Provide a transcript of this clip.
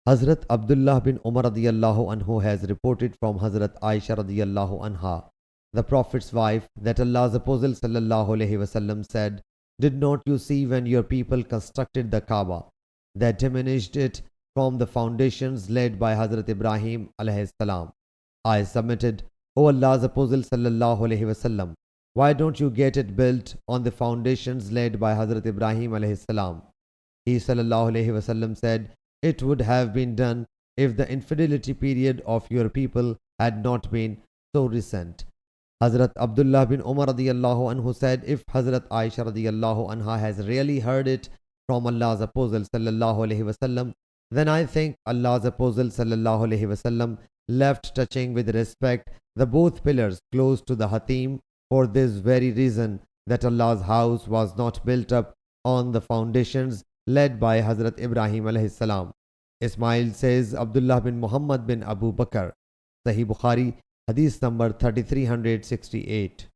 Hazrat Abdullah bin Umar radiyallahu anhu has reported from Hazrat Aisha radiyallahu anha, the Prophet's wife, that Allah's Apostle sallallahu alaihi wasallam said, "Did not you see when your people constructed the Kaaba, that diminished it from the foundations laid by Hazrat Ibrahim alayhi salam? I submitted, O Allah's Apostle sallallahu alaihi wasallam, why don't you get it built on the foundations laid by Hazrat Ibrahim alayhi salam?" He sallallahu alaihi wasallam said, "It would have been done if the infidelity period of your people had not been so recent." Hazrat Abdullah bin Umar radiyallahu anhu said, if Hazrat Aisha radiyallahu anha has really heard it from Allah's Apostle sallallahu alaihi wasallam, then I think Allah's Apostle sallallahu alaihi wasallam left touching with respect the both pillars close to the Hatim for this very reason, that Allah's house was not built up on the foundations led by Hazrat Ibrahim alayhi salam. Ismail says Abdullah bin Muhammad bin Abu Bakr. Sahih Bukhari, Hadith number 3368.